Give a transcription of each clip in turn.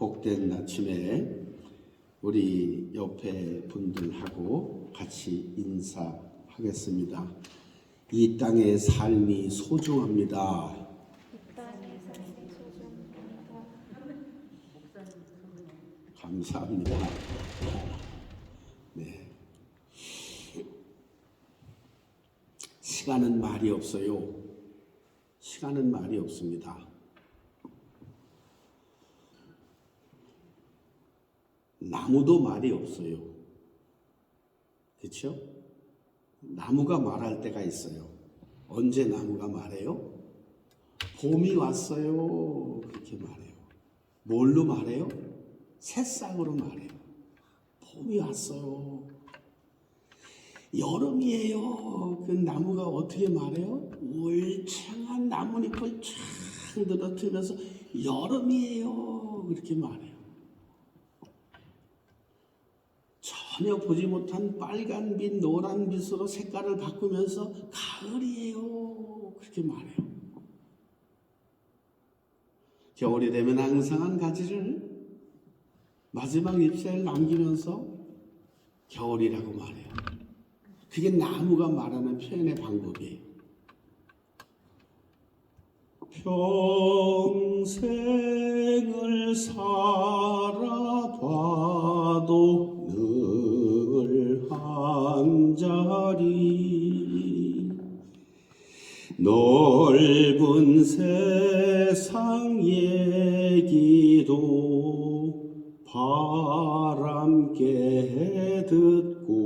복된 아침에 우리 옆에 분들하고 같이 인사하겠습니다. 이 땅의 삶이 소중합니다. 감사합니다. 네. 시간은 말이 없어요. 시간은 말이 없습니다. 나무도 말이 없어요. 그렇죠? 나무가 말할 때가 있어요. 언제 나무가 말해요? 봄이 왔어요. 그렇게 말해요. 뭘로 말해요? 새싹으로 말해요. 봄이 왔어요. 여름이에요. 그 나무가 어떻게 말해요? 울창한 나뭇잎을 쫙 늘어뜨면서 여름이에요. 그렇게 말해요. 전혀 보지 못한 빨간빛, 노란빛으로 색깔을 바꾸면서 가을이에요. 그렇게 말해요. 겨울이 되면 앙상한 가지를 마지막 잎새를 남기면서 겨울이라고 말해요. 그게 나무가 말하는 표현의 방법이에요. 평생을 살아봐도 늘 한자리 넓은 세상 얘기도 바람께 듣고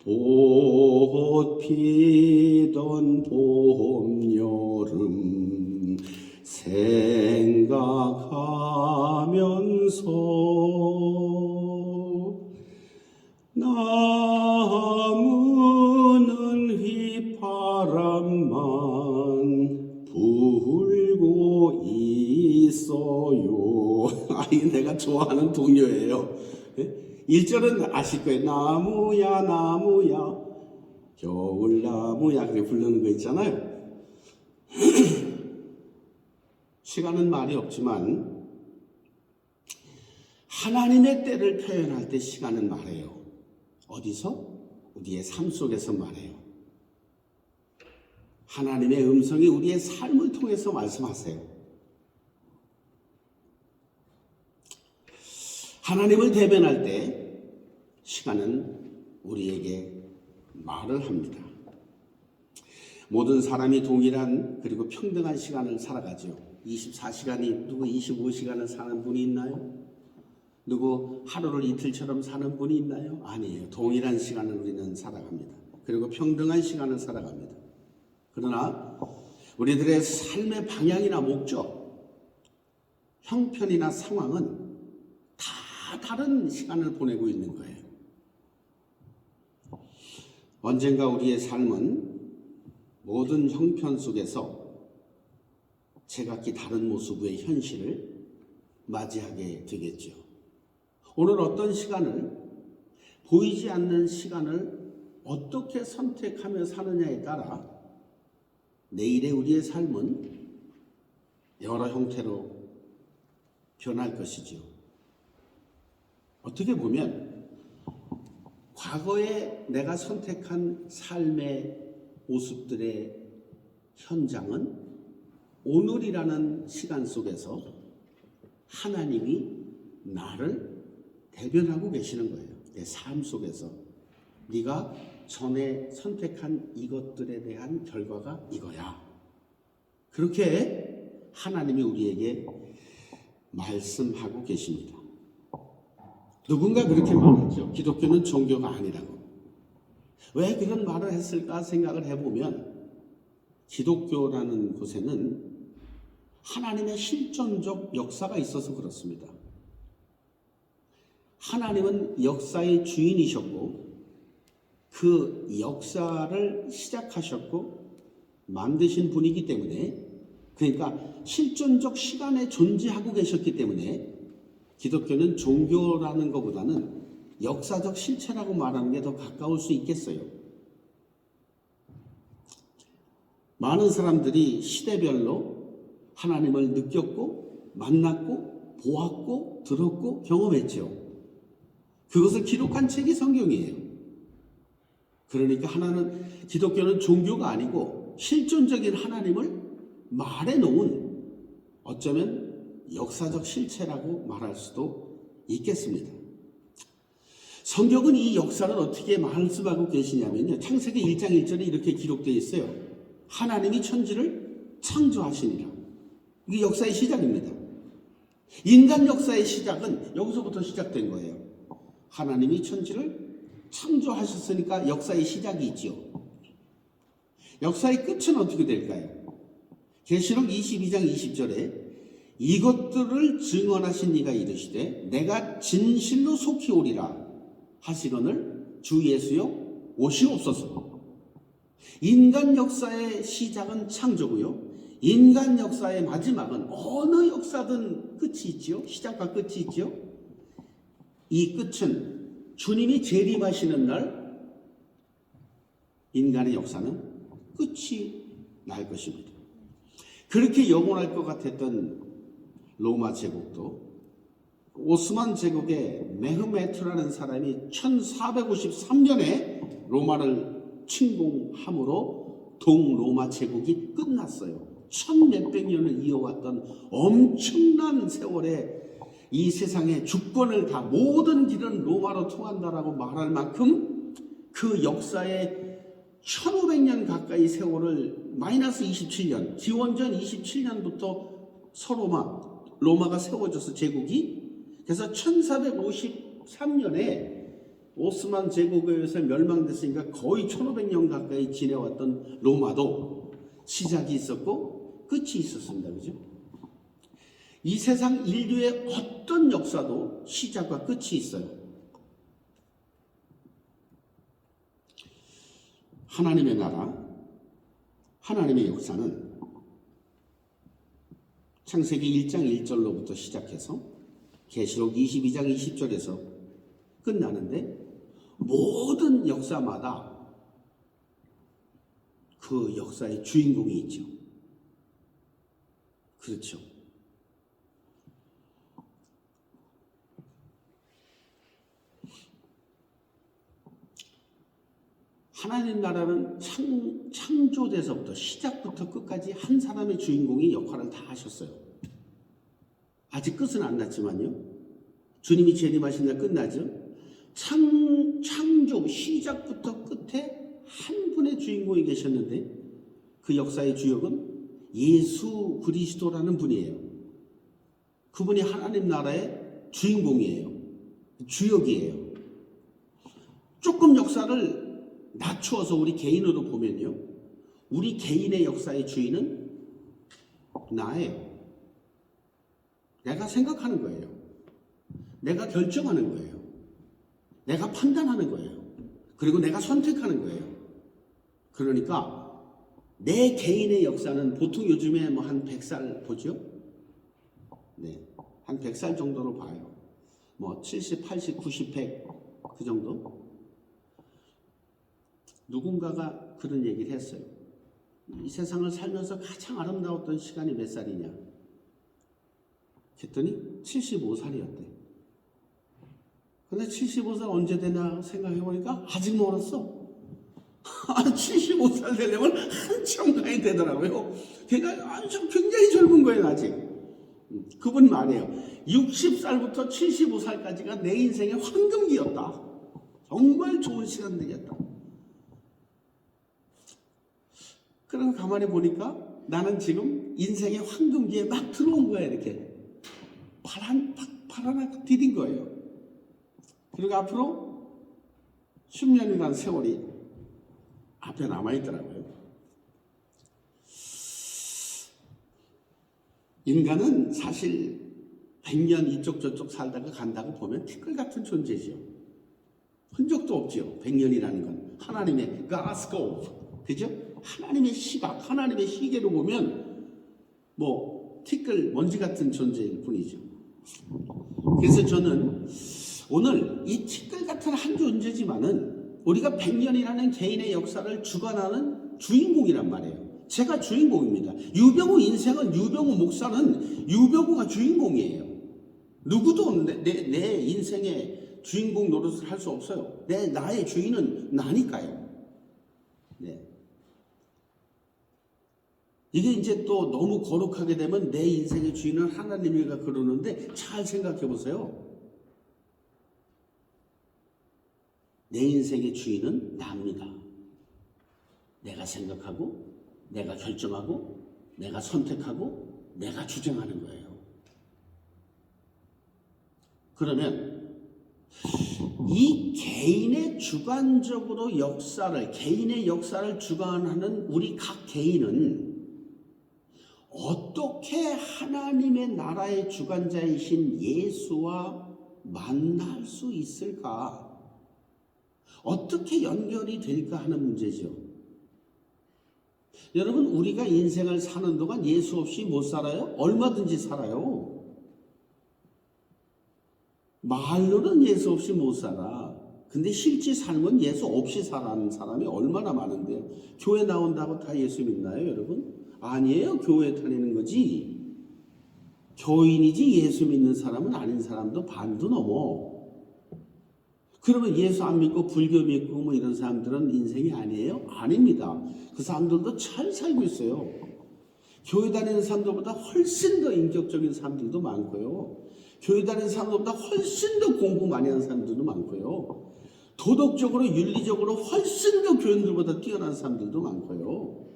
봇 피던 봄 여름 생각하면서 나무는 휘바람만 불고 있어요. 이 내가 좋아하는 동요예요. 1절은 아실 거예요. 나무야 나무야 겨울나무야 그렇게 부르는 거 있잖아요. 시간은 말이 없지만 하나님의 때를 표현할 때 시간은 말해요. 어디서? 우리의 삶 속에서 말해요. 하나님의 음성이 우리의 삶을 통해서 말씀하세요. 하나님을 대변할 때 시간은 우리에게 말을 합니다. 모든 사람이 동일한 그리고 평등한 시간을 살아가죠. 24시간이 누구 25시간을 사는 분이 있나요? 누구 하루를 이틀처럼 사는 분이 있나요? 아니에요. 동일한 시간을 우리는 살아갑니다. 그리고 평등한 시간을 살아갑니다. 그러나 우리들의 삶의 방향이나 목적, 형편이나 상황은 다 다른 시간을 보내고 있는 거예요. 언젠가 우리의 삶은 모든 형편 속에서 제각기 다른 모습의 현실을 맞이하게 되겠죠. 오늘 어떤 시간을, 보이지 않는 시간을 어떻게 선택하며 사느냐에 따라 내일의 우리의 삶은 여러 형태로 변할 것이죠. 어떻게 보면 과거에 내가 선택한 삶의 모습들의 현장은 오늘이라는 시간 속에서 하나님이 나를 대변하고 계시는 거예요. 내 삶 속에서 네가 전에 선택한 이것들에 대한 결과가 이거야. 그렇게 하나님이 우리에게 말씀하고 계십니다. 누군가 그렇게 말하죠. 기독교는 종교가 아니라고. 왜 그런 말을 했을까 생각을 해보면 기독교라는 곳에는 하나님의 실존적 역사가 있어서 그렇습니다. 하나님은 역사의 주인이셨고 그 역사를 시작하셨고 만드신 분이기 때문에, 그러니까 실존적 시간에 존재하고 계셨기 때문에 기독교는 종교라는 것보다는 역사적 실체라고 말하는 게 더 가까울 수 있겠어요. 많은 사람들이 시대별로 하나님을 느꼈고 만났고 보았고 들었고 경험했죠. 그것을 기록한 책이 성경이에요. 그러니까 기독교는 종교가 아니고 실존적인 하나님을 말해놓은 어쩌면 역사적 실체라고 말할 수도 있겠습니다. 성경은 이 역사를 어떻게 말씀하고 계시냐면요. 창세기 1장 1절에 이렇게 기록되어 있어요. 하나님이 천지를 창조하시니라. 이게 역사의 시작입니다. 인간 역사의 시작은 여기서부터 시작된 거예요. 하나님이 천지를 창조하셨으니까 역사의 시작이 있죠. 역사의 끝은 어떻게 될까요? 계시록 22장 20절에 이것들을 증언하신 이가 이르시되 내가 진실로 속히 오리라 하시거늘 주 예수여 오시옵소서. 인간 역사의 시작은 창조고요. 인간 역사의 마지막은 어느 역사든 끝이 있지요. 시작과 끝이 있지요. 이 끝은 주님이 재림하시는 날 인간의 역사는 끝이 날 것입니다. 그렇게 영원할 것 같았던 로마 제국도 오스만 제국의 메흐메트라는 사람이 1453년에 로마를 침공함으로 동로마 제국이 끝났어요. 1000몇백 년을 이어왔던 엄청난 세월에 이 세상의 주권을 다 모든 길은 로마로 통한다라고 말할 만큼 그 역사의 1500년 가까이 세월을 마이너스 27년, 기원전 27년부터 로마가 세워져서 제국이 그래서 1453년에 오스만 제국에 의해서 멸망됐으니까 거의 1500년 가까이 지내왔던 로마도 시작이 있었고 끝이 있었습니다. 그죠? 이 세상 인류의 어떤 역사도 시작과 끝이 있어요. 하나님의 나라, 하나님의 역사는 창세기 1장 1절로부터 시작해서 계시록 22장 20절에서 끝나는데 모든 역사마다 그 역사의 주인공이 있죠. 그렇죠. 하나님 나라는 창조돼서부터 시작부터 끝까지 한 사람의 주인공이 역할을 다 하셨어요. 아직 끝은 안 났지만요. 주님이 재림하신 날 끝나죠. 창조 시작부터 끝에 한 분의 주인공이 계셨는데 그 역사의 주역은 예수 그리스도라는 분이에요. 그분이 하나님 나라의 주인공이에요. 주역이에요. 조금 역사를 낮추어서 우리 개인으로 보면요. 우리 개인의 역사의 주인은 나예요. 내가 생각하는 거예요. 내가 결정하는 거예요. 내가 판단하는 거예요. 그리고 내가 선택하는 거예요. 그러니까 내 개인의 역사는 보통 요즘에 한 100살 보죠? 네. 한 100살 정도로 봐요. 70, 80, 90, 100 그 정도? 누군가가 그런 얘기를 했어요. 이 세상을 살면서 가장 아름다웠던 시간이 몇 살이냐? 했더니 75살이었대. 근데 75살 언제 되나 생각해보니까 아직 멀었어. 75살 되려면 한참 가야 되더라고요. 걔가 굉장히 젊은 거예요, 아직. 그분 말이에요. 60살부터 75살까지가 내 인생의 황금기였다. 정말 좋은 시간들이었다. 그럼 가만히 보니까 나는 지금 인생의 황금기에 막 들어온 거야, 이렇게. 파란 디딘 거예요. 그리고 앞으로 10년이라는 세월이 앞에 남아있더라고요. 인간은 사실 100년 이쪽 저쪽 살다가 간다고 보면 티끌 같은 존재죠. 흔적도 없죠. 100년이라는 건. 하나님의 God's scope. 그죠? 하나님의 시각, 하나님의 시계로 보면 티끌, 먼지 같은 존재일 뿐이죠. 그래서 저는 오늘 이 티끌 같은 한 존재지만은 우리가 100년이라는 개인의 역사를 주관하는 주인공이란 말이에요. 제가 주인공입니다. 유병우 인생은 유병우 목사는 유병우가 주인공이에요. 누구도 내 인생의 주인공 노릇을 할 수 없어요. 나의 주인은 나니까요. 네. 이게 이제 또 너무 거룩하게 되면 내 인생의 주인은 하나님이가 그러는데 잘 생각해 보세요. 내 인생의 주인은 나입니다. 내가 생각하고, 내가 결정하고, 내가 선택하고, 내가 주장하는 거예요. 그러면 이 개인의 주관적으로 개인의 역사를 주관하는 우리 각 개인은 어떻게 하나님의 나라의 주관자이신 예수와 만날 수 있을까? 어떻게 연결이 될까 하는 문제죠. 여러분, 우리가 인생을 사는 동안 예수 없이 못 살아요? 얼마든지 살아요. 말로는 예수 없이 못 살아. 근데 실제 삶은 예수 없이 살아가는 사람이 얼마나 많은데요. 교회 나온다고 다 예수 믿나요, 여러분? 아니에요. 교회 다니는 거지. 교인이지 예수 믿는 사람은 아닌 사람도 반도 넘어. 그러면 예수 안 믿고 불교 믿고 뭐 이런 사람들은 인생이 아니에요? 아닙니다. 그 사람들도 잘 살고 있어요. 교회 다니는 사람들보다 훨씬 더 인격적인 사람들도 많고요. 교회 다니는 사람들보다 훨씬 더 공부 많이 하는 사람들도 많고요. 도덕적으로 윤리적으로 훨씬 더 교인들보다 뛰어난 사람들도 많고요.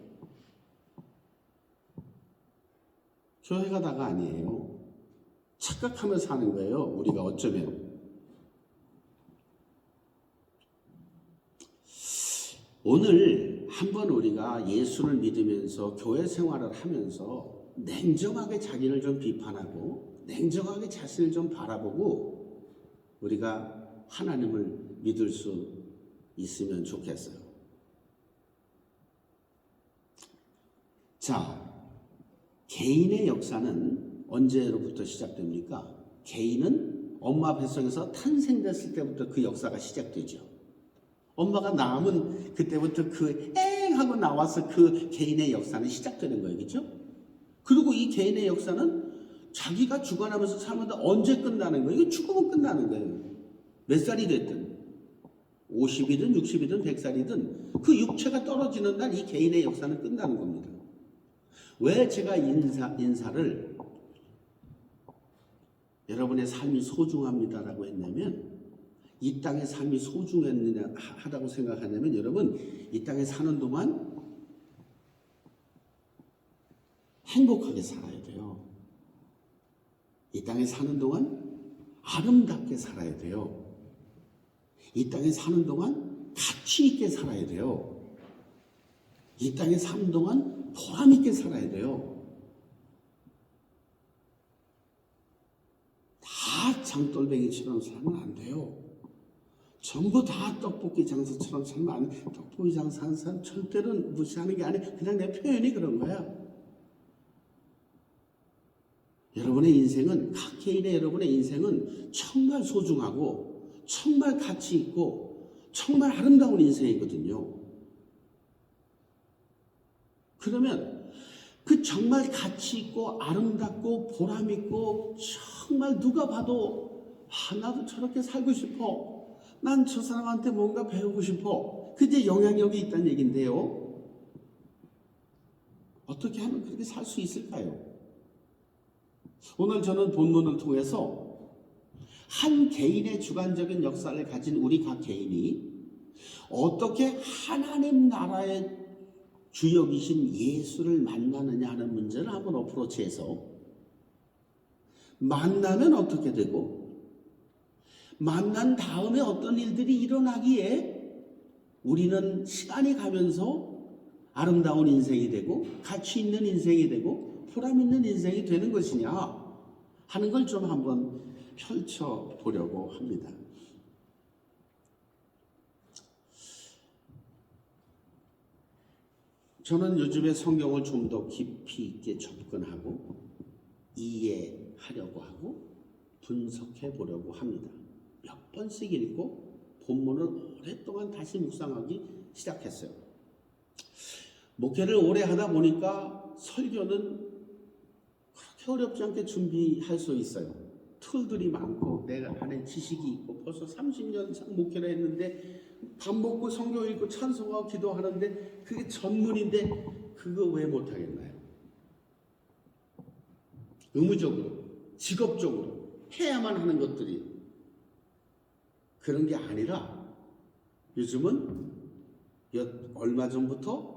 교회가 다가 아니에요. 착각하며 사는 거예요. 우리가 어쩌면. 오늘 한번 우리가 예수를 믿으면서 교회 생활을 하면서 냉정하게 자기를 좀 비판하고 냉정하게 자신을 좀 바라보고 우리가 하나님을 믿을 수 있으면 좋겠어요. 자, 개인의 역사는 언제로부터 시작됩니까? 개인은 엄마 뱃속에서 탄생됐을 때부터 그 역사가 시작되죠. 엄마가 낳으면 그때부터 그 엥 하고 나와서 그 개인의 역사는 시작되는 거예요. 그렇죠? 그리고 이 개인의 역사는 자기가 주관하면서 살면서 언제 끝나는 거예요? 이거 죽으면 끝나는 거예요. 몇 살이 됐든 50이든 60이든 100살이든 그 육체가 떨어지는 날 이 개인의 역사는 끝나는 겁니다. 왜 제가 인사를 여러분의 삶이 소중합니다라고 했냐면 이 땅의 삶이 소중하다고 생각하냐면 여러분 이 땅에 사는 동안 행복하게 살아야 돼요. 이 땅에 사는 동안 아름답게 살아야 돼요. 이 땅에 사는 동안 가치 있게 살아야 돼요. 이 땅에 사는 동안 보람 있게 살아야 돼요. 다 장돌뱅이처럼 살면 안 돼요. 전부 다 떡볶이 장사처럼 살면 안 돼. 떡볶이 장사하는 사람 절대로 무시하는 게 아니에요. 그냥 내 표현이 그런 거야. 여러분의 인생은, 각 개인의 여러분의 인생은 정말 소중하고 정말 가치 있고 정말 아름다운 인생이거든요. 그러면 그 정말 가치 있고 아름답고 보람 있고 정말 누가 봐도 나도 저렇게 살고 싶어. 난 저 사람한테 뭔가 배우고 싶어. 그게 영향력이 있다는 얘기인데요. 어떻게 하면 그렇게 살 수 있을까요? 오늘 저는 본문을 통해서 한 개인의 주관적인 역사를 가진 우리 각 개인이 어떻게 하나님 나라의 주역이신 예수를 만나느냐 하는 문제를 한번 어프로치해서 만나면 어떻게 되고 만난 다음에 어떤 일들이 일어나기에 우리는 시간이 가면서 아름다운 인생이 되고 가치 있는 인생이 되고 보람 있는 인생이 되는 것이냐 하는 걸 좀 한번 펼쳐보려고 합니다. 저는 요즘에 성경을 좀 더 깊이 있게 접근하고 이해하려고 하고 분석해 보려고 합니다. 몇 번씩 읽고 본문을 오랫동안 다시 묵상하기 시작했어요. 목회를 오래 하다 보니까 설교는 그렇게 어렵지 않게 준비할 수 있어요. 툴들이 많고 내가 안에 지식이 있고 벌써 30년 이상 목회를 했는데 밥 먹고 성경 읽고 찬송하고 기도하는데 그게 전문인데 그거 왜 못하겠나요? 의무적으로 직업적으로 해야만 하는 것들이 그런 게 아니라 요즘은 얼마 전부터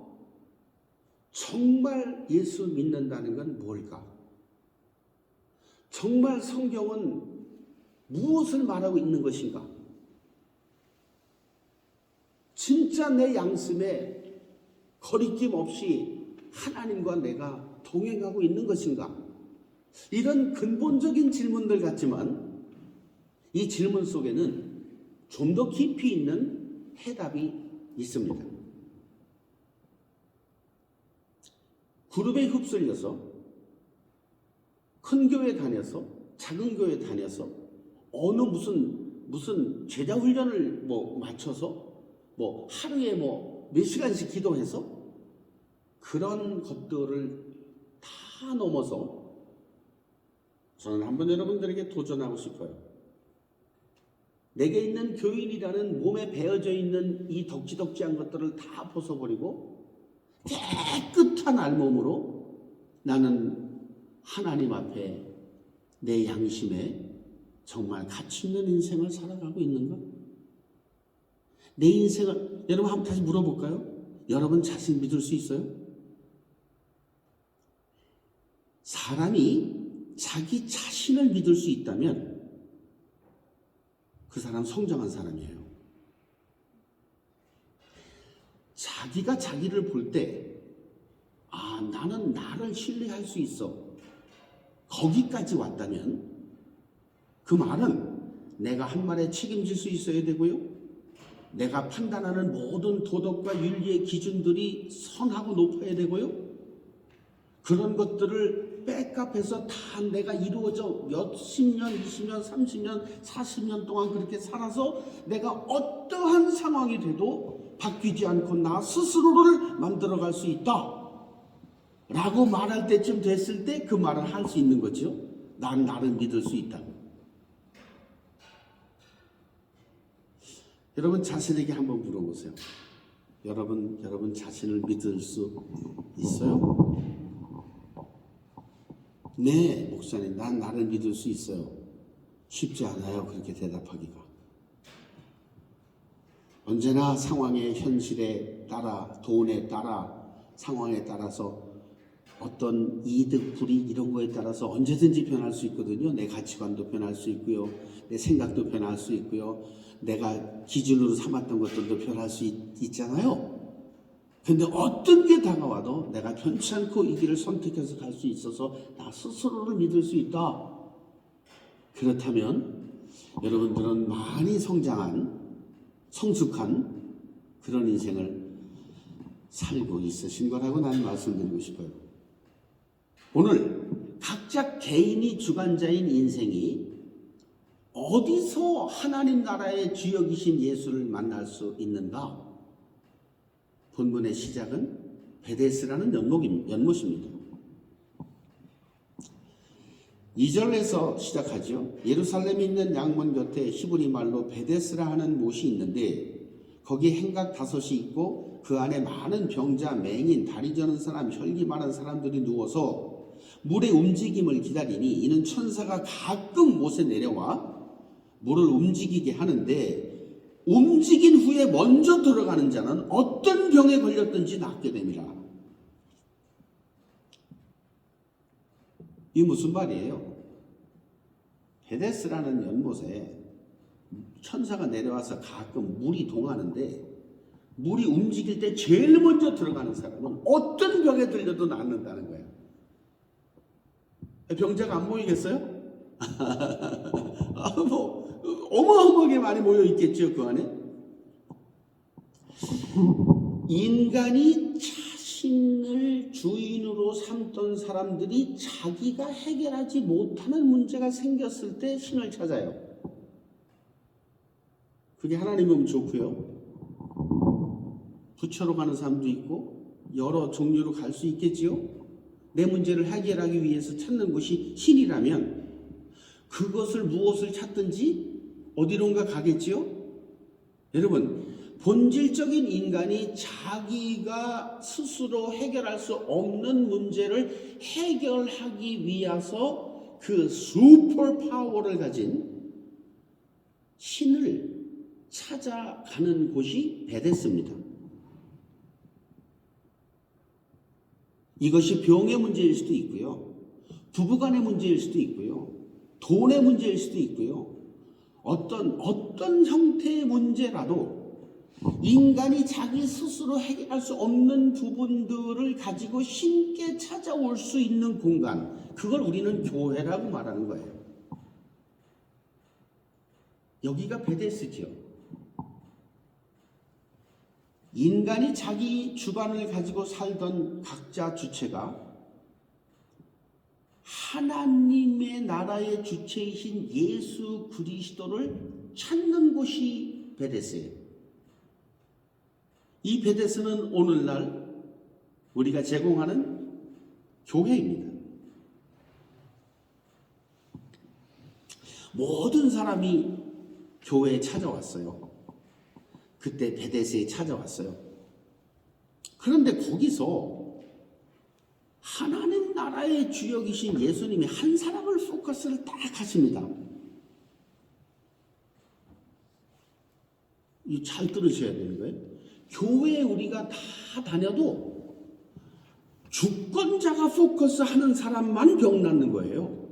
정말 예수 믿는다는 건 뭘까? 정말 성경은 무엇을 말하고 있는 것인가? 진짜 내 양심에 거리낌 없이 하나님과 내가 동행하고 있는 것인가? 이런 근본적인 질문들 같지만 이 질문 속에는 좀 더 깊이 있는 해답이 있습니다. 그룹에 휩쓸려서 큰 교회 다녀서 작은 교회 다녀서 어느 무슨 제자 훈련을 맞춰서 하루에 몇 시간씩 기도해서 그런 것들을 다 넘어서 저는 한번 여러분들에게 도전하고 싶어요. 내게 있는 교인이라는 몸에 배어져 있는 이 덕지덕지한 것들을 다 벗어버리고 깨끗한 알몸으로 나는 하나님 앞에 내 양심에 정말 가치 있는 인생을 살아가고 있는가? 내 인생을 여러분 한번 다시 물어볼까요? 여러분 자신 믿을 수 있어요? 사람이 자기 자신을 믿을 수 있다면 그 사람 성장한 사람이에요. 자기가 자기를 볼 때 나는 나를 신뢰할 수 있어. 거기까지 왔다면 그 말은 내가 한 말에 책임질 수 있어야 되고요. 내가 판단하는 모든 도덕과 윤리의 기준들이 선하고 높아야 되고요. 그런 것들을 백업해서 다 내가 이루어져 몇십 년, 20년, 30년, 40년 동안 그렇게 살아서 내가 어떠한 상황이 돼도 바뀌지 않고 나 스스로를 만들어갈 수 있다 라고 말할 때쯤 됐을 때 그 말을 할 수 있는 거죠. 난 나를 믿을 수 있다. 여러분 자신에게 한번 물어보세요. 여러분 자신을 믿을 수 있어요? 네, 목사님, 난 나를 믿을 수 있어요. 쉽지 않아요, 그렇게 대답하기가. 언제나 상황의 현실에 따라, 돈에 따라, 상황에 따라서 어떤 이득, 불이익 이런 거에 따라서 언제든지 변할 수 있거든요. 내 가치관도 변할 수 있고요. 내 생각도 변할 수 있고요. 내가 기준으로 삼았던 것들도 변할 수 있잖아요. 근데 어떤 게 다가와도 내가 변치 않고 이 길을 선택해서 갈 수 있어서 나 스스로를 믿을 수 있다. 그렇다면 여러분들은 많이 성장한, 성숙한 그런 인생을 살고 있으신 거라고 나는 말씀드리고 싶어요. 오늘 각자 개인이 주관자인 인생이 어디서 하나님 나라의 주역이신 예수를 만날 수 있는가? 본문의 시작은 베데스라는 연못입니다. 2절에서 시작하죠. 예루살렘에 있는 양문 곁에 히브리 말로 베데스라 하는 못이 있는데 거기 행각 5이 있고 그 안에 많은 병자, 맹인, 다리 저는 사람, 혈기 많은 사람들이 누워서 물의 움직임을 기다리니 이는 천사가 가끔 못에 내려와 물을 움직이게 하는데 움직인 후에 먼저 들어가는 자는 어떤 병에 걸렸든지 낫게 됩니다. 이게 무슨 말이에요? 베데스라는 연못에 천사가 내려와서 가끔 물이 동하는데 물이 움직일 때 제일 먼저 들어가는 사람은 어떤 병에 들려도 낫는다는 거예요. 병자가 안 모이겠어요? 어마어마하게 많이 모여 있겠죠, 그 안에. 인간이 자신을 주인으로 삼던 사람들이 자기가 해결하지 못하는 문제가 생겼을 때 신을 찾아요. 그게 하나님이면 좋고요. 부처로 가는 사람도 있고 여러 종류로 갈 수 있겠지요. 내 문제를 해결하기 위해서 찾는 곳이 신이라면 그것을 무엇을 찾든지 어디론가 가겠지요. 여러분, 본질적인 인간이 자기가 스스로 해결할 수 없는 문제를 해결하기 위해서 그 슈퍼 파워를 가진 신을 찾아가는 곳이 베데스입니다. 이것이 병의 문제일 수도 있고요. 부부간의 문제일 수도 있고요. 돈의 문제일 수도 있고요. 어떤 형태의 문제라도 인간이 자기 스스로 해결할 수 없는 부분들을 가지고 신께 찾아올 수 있는 공간, 그걸 우리는 교회라고 말하는 거예요. 여기가 베데스죠. 인간이 자기 주관을 가지고 살던 각자 주체가 하나님의 나라의 주체이신 예수 그리스도를 찾는 곳이 베데스예요. 이 베데스는 오늘날 우리가 제공하는 교회입니다. 모든 사람이 교회에 찾아왔어요. 그때 베데스에 찾아왔어요. 그런데 거기서 하나님 나라의 주역이신 예수님이 한 사람을 포커스를 딱 하십니다. 이 잘 들으셔야 되는 거예요. 교회에 우리가 다 다녀도 주권자가 포커스하는 사람만 병 낫는 거예요.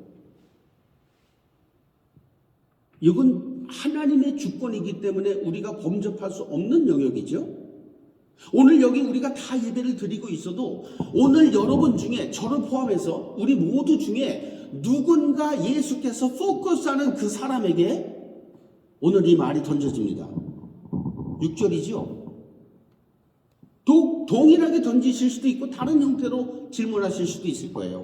이건 하나님의 주권이기 때문에 우리가 범접할 수 없는 영역이죠. 오늘 여기 우리가 다 예배를 드리고 있어도 오늘 여러분 중에 저를 포함해서 우리 모두 중에 누군가 예수께서 포커스하는 그 사람에게 오늘 이 말이 던져집니다. 6절이죠. 동일하게 던지실 수도 있고 다른 형태로 질문하실 수도 있을 거예요.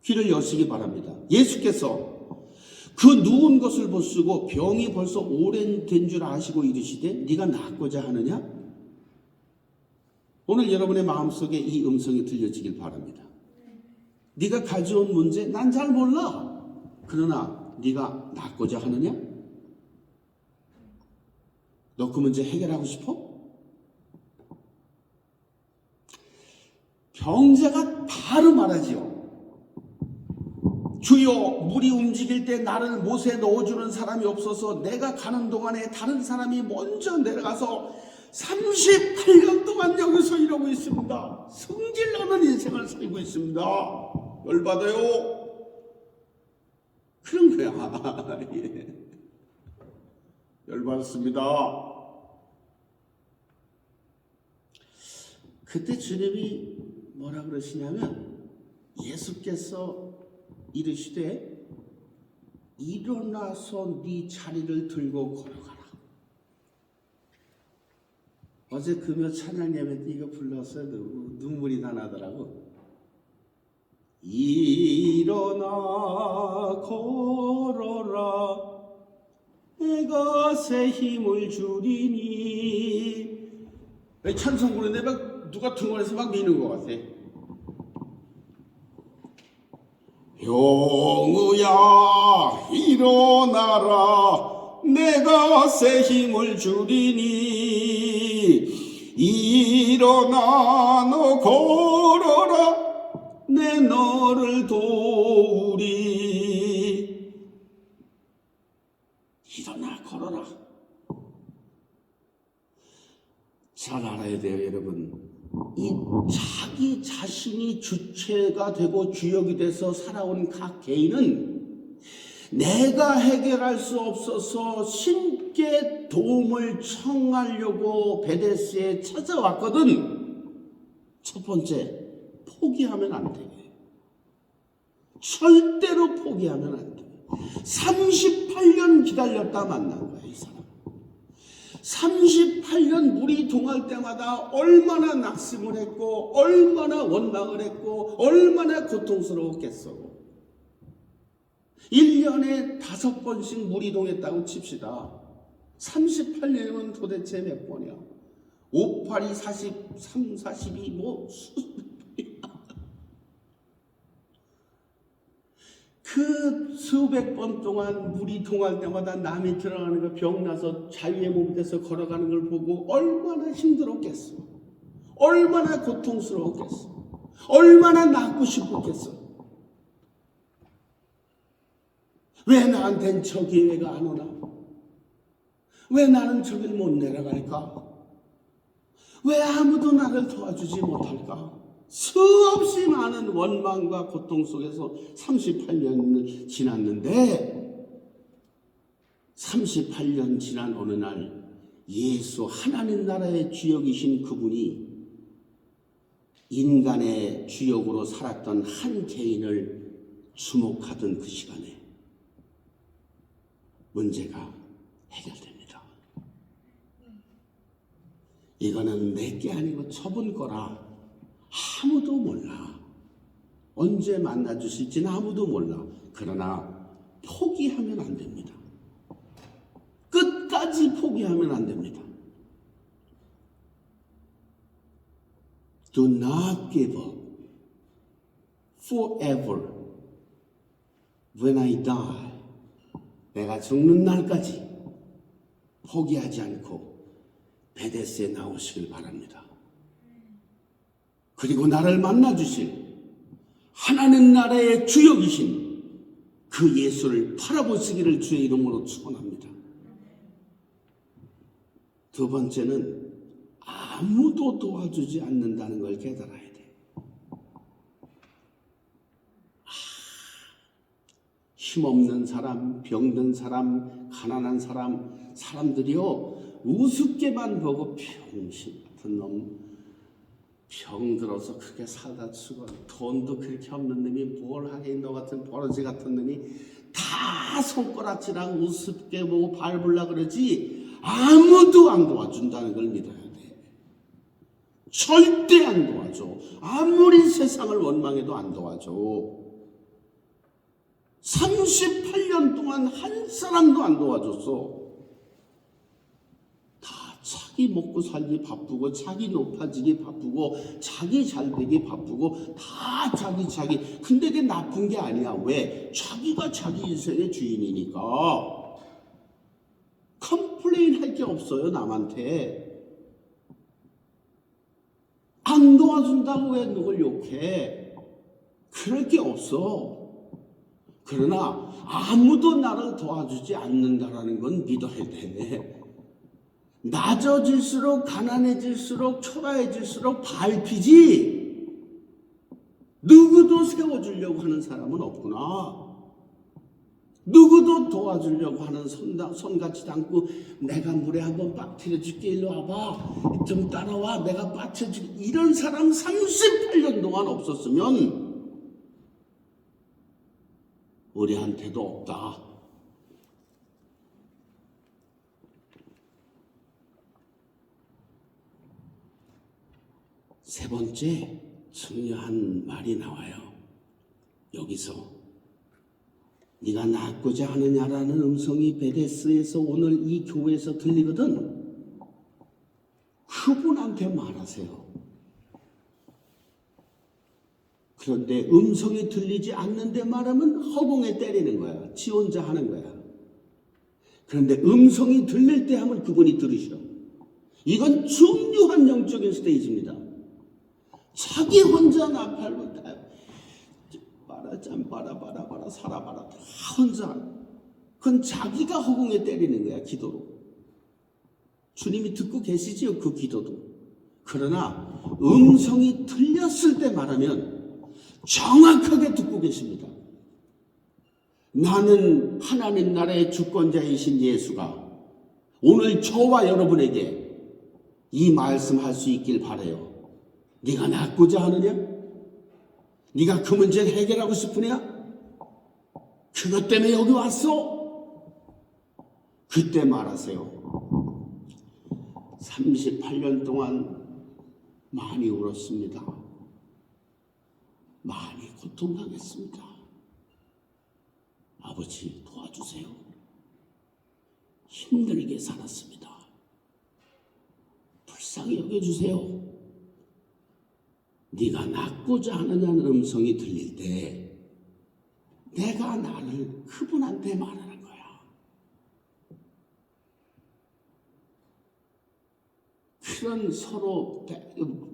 귀를 여시기 바랍니다. 예수께서 그 누운 것을 보시고 병이 벌써 오랜된 줄 아시고 이르시되 네가 낫고자 하느냐? 오늘 여러분의 마음속에 이 음성이 들려지길 바랍니다. 네가 가져온 문제 난 잘 몰라. 그러나 네가 낫고자 하느냐? 너 그 문제 해결하고 싶어? 병자가 바로 말하지요. 주여, 물이 움직일 때 나를 못에 넣어주는 사람이 없어서 내가 가는 동안에 다른 사람이 먼저 내려가서 38년 동안 여기서 이러고 있습니다. 성질나는 인생을 살고 있습니다. 열받아요. 그런 거야. 예. 열받았습니다. 그때 주님이 뭐라 그러시냐면 예수께서 이르시되 일어나서 네 자리를 들고 걸어가라. 어제 금요 찬양 예배 때 이거 불렀어요. 눈물이 다 나더라고. 일어나 걸어라 내가 새 힘을 주리니. 찬송 부르는데 막 누가 등원해서 막 미는 것 같아. 병우야 일어나라 내가 새 힘을 주리니. 일어나 너 걸어라 내 너를 도우리. 일어나 걸어라. 잘 알아야 돼요, 여러분. 이 자기 자신이 주체가 되고 주역이 돼서 살아온 각 개인은 내가 해결할 수 없어서 신께 도움을 청하려고 베데스에 찾아왔거든. 첫 번째, 포기하면 안 돼. 절대로 포기하면 안 돼. 38년 기다렸다 만난 거야, 이 사람. 38년 물이 동할 때마다 얼마나 낙심을 했고 얼마나 원망을 했고 얼마나 고통스러웠겠어. 1년에 5번씩 물이 동했다고 칩시다. 38년이면 도대체 몇 번이야? 58이 43, 42 뭐 그 수백 번 동안 물이 통할 때마다 남이 들어가는 거 병나서 자유의 몸이 돼서 걸어가는 걸 보고 얼마나 힘들었겠어. 얼마나 고통스러웠겠어. 얼마나 낫고 싶었겠어. 왜 나한텐 저 기회가 안 오나? 왜 나는 저길 못 내려갈까? 왜 아무도 나를 도와주지 못할까? 수없이 많은 원망과 고통 속에서 38년을 지났는데 38년 지난 어느 날 예수 하나님 나라의 주역이신 그분이 인간의 주역으로 살았던 한 개인을 주목하던 그 시간에 문제가 해결됩니다. 이거는 내게 아니고 저분 거라. 아무도 몰라. 언제 만나 주실지는 아무도 몰라. 그러나 포기하면 안 됩니다. 끝까지 포기하면 안 됩니다. Do not give up forever when I die. 내가 죽는 날까지 포기하지 않고 베데스에 나오시길 바랍니다. 그리고 나를 만나주실 하나님 나라의 주역이신 그 예수를 바라보시기를 주의 이름으로 축원합니다. 두 번째는 아무도 도와주지 않는다는 걸 깨달아야 돼. 힘없는 사람, 병든 사람, 가난한 사람, 사람들이요 우습게만 보고 병신 같은 놈, 병들어서 그렇게 살다 죽어. 돈도 그렇게 없는 놈이 뭘 하긴 너 같은 버러지 같은 놈이 다 손가락질하고 우습게 보고 밟으려 그러지 아무도 안 도와준다는 걸 믿어야 돼. 절대 안 도와줘. 아무리 세상을 원망해도 안 도와줘. 38년 동안 한 사람도 안 도와줬어. 자기 먹고 살기 바쁘고 자기 높아지기 바쁘고 자기 잘되기 바쁘고 다 자기 근데 그게 나쁜 게 아니야. 왜? 자기가 자기 인생의 주인이니까 컴플레인 할 게 없어요. 남한테 안 도와준다고 왜 누굴 욕해? 그럴 게 없어. 그러나 아무도 나를 도와주지 않는다라는 건 믿어야 돼. 낮아질수록 가난해질수록 초라해질수록 밟히지 누구도 세워주려고 하는 사람은 없구나. 누구도 도와주려고 하는 손 같지도 않고 내가 물에 한번 빠뜨려줄게 일로 와봐 좀 따라와 내가 빠뜨려줄게 이런 사람 38년 동안 없었으면 우리한테도 없다. 세 번째 중요한 말이 나와요. 여기서 네가 낫고자 하느냐라는 음성이 베데스에서 오늘 이 교회에서 들리거든. 그분한테 말하세요. 그런데 음성이 들리지 않는데 말하면 허공에 때리는 거야. 지 혼자 하는 거야. 그런데 음성이 들릴 때 하면 그분이 들으셔. 이건 중요한 영적인 스테이지입니다. 자기 혼자 나팔고 다 봐라 짠 봐라 살아봐라 다 혼자. 그건 자기가 허공에 때리는 거야. 기도로. 주님이 듣고 계시지요. 그 기도도. 그러나 음성이 들렸을 때 말하면 정확하게 듣고 계십니다. 나는 하나님 나라의 주권자이신 예수가 오늘 저와 여러분에게 이 말씀할 수 있길 바라요. 네가 낫고자 하느냐? 네가 그 문제를 해결하고 싶으냐? 그것 때문에 여기 왔어? 그때 말하세요. 38년 동안 많이 울었습니다. 많이 고통당했습니다. 아버지 도와주세요. 힘들게 살았습니다. 불쌍히 여겨주세요. 네가 낳고자 하느냐는 음성이 들릴 때 내가 나를 그분한테 말하는 거야. 그런 서로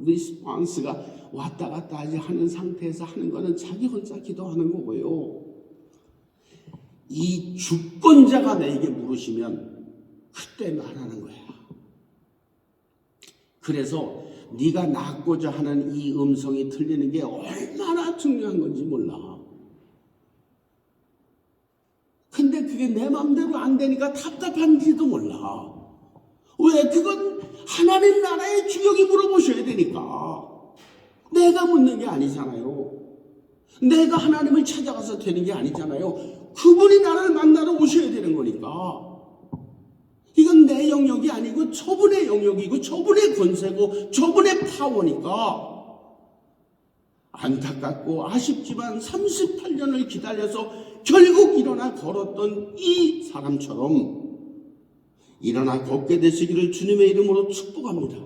리스폰스가 왔다 갔다 하는 상태에서 하는 거는 자기 혼자 기도하는 거고요. 이 주권자가 내게 물으시면 그때 말하는 거야. 그래서 네가 낳고자 하는 이 음성이 들리는 게 얼마나 중요한 건지 몰라. 근데 그게 내 마음대로 안 되니까 답답한지도 몰라. 왜? 그건 하나님 나라의 주역이 물어보셔야 되니까. 내가 묻는 게 아니잖아요. 내가 하나님을 찾아가서 되는 게 아니잖아요. 그분이 나를 만나러 오셔야 되는 거니까. 이건 내 영역이 아니고 저분의 영역이고 저분의 권세고 저분의 파워니까. 안타깝고 아쉽지만 38년을 기다려서 결국 일어나 걸었던 이 사람처럼 일어나 걷게 되시기를 주님의 이름으로 축복합니다.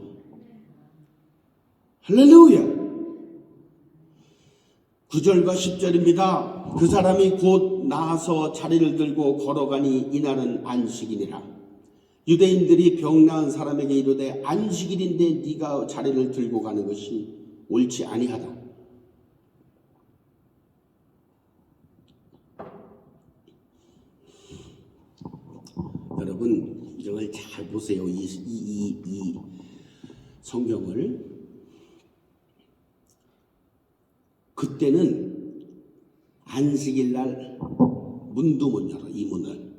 할렐루야. 9절과 10절입니다. 그 사람이 곧 나아서 자리를 들고 걸어가니 이날은 안식일이라. 유대인들이 병 나은 사람에게 이르되 안식일인데 네가 자리를 들고 가는 것이 옳지 아니하다. 여러분 이걸 잘 보세요. 이 성경을. 그때는 안식일 날 문도 못 열어. 이 문을.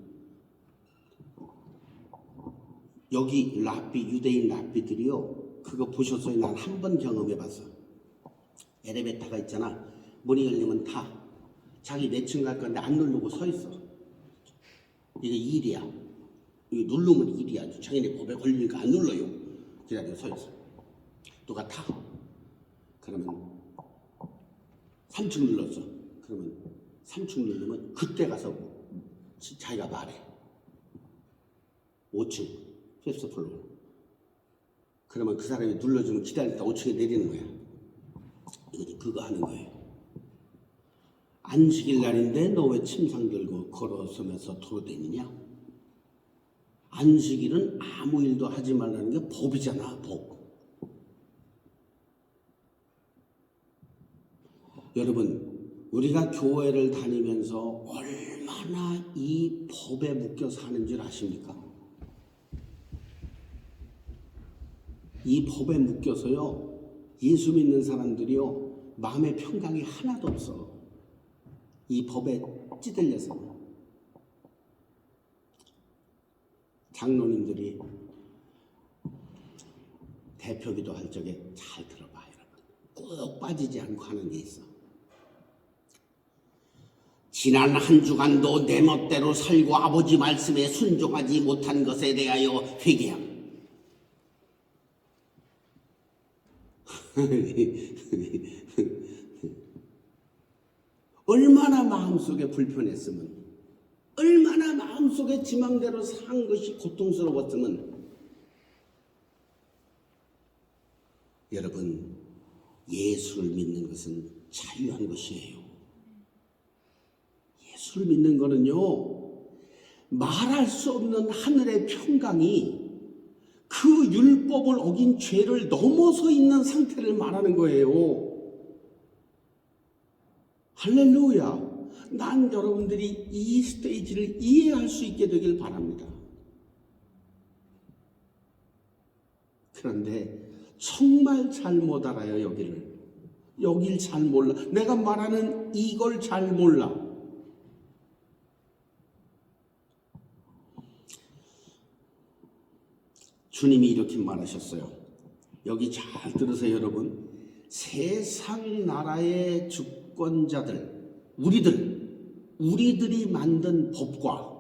여기 유대인 랍비들이요. 그거 보셨어요? 난 한 번 경험해 봤어. 엘리베이터가 있잖아. 문이 열리면 타. 자기 몇 층 갈 건데 안 누르고 서 있어. 이게 일이야. 이게 누르면 일이야. 자기네 법에 걸리니까 안 눌러요. 기다려 서 있어. 누가 타. 그러면 3층 눌렀어. 그러면 3층 누르면 그때 가서 자기가 말해. 5층, 피프스 플로어. 그러면 그 사람이 눌러주면 기다리다 5층에 내리는 거야. 이거 그거 하는 거예요. 안식일 날인데 너 왜 침상 들고 걸어서면서 돌아다니냐? 안식일은 아무 일도 하지 말라는 게 법이잖아, 법. 여러분, 우리가 교회를 다니면서 얼마나 이 법에 묶여 사는 줄 아십니까? 이 법에 묶여서요, 예수 믿는 사람들이요, 마음의 평강이 하나도 없어. 이 법에 찌들려서. 장로님들이 대표기도 할 적에 잘 들어봐, 여러분. 꼭 빠지지 않고 하는 게 있어. 지난 한 주간도 내 멋대로 살고 아버지 말씀에 순종하지 못한 것에 대하여 회개함. 얼마나 마음속에 불편했으면, 얼마나 마음속에 지 맘대로 산 것이 고통스러웠으면. 여러분, 예수를 믿는 것은 자유한 것이에요. 예수를 믿는 것은요, 말할 수 없는 하늘의 평강이 그 율법을 어긴 죄를 넘어서 있는 상태를 말하는 거예요. 할렐루야. 난 여러분들이 이 스테이지를 이해할 수 있게 되길 바랍니다. 그런데 정말 잘 못 알아요, 여기를. 여길 잘 몰라. 내가 말하는 이걸 잘 몰라. 주님이 이렇게 말하셨어요. 여기 잘 들으세요, 여러분. 세상 나라의 주권자들, 우리들이 만든 법과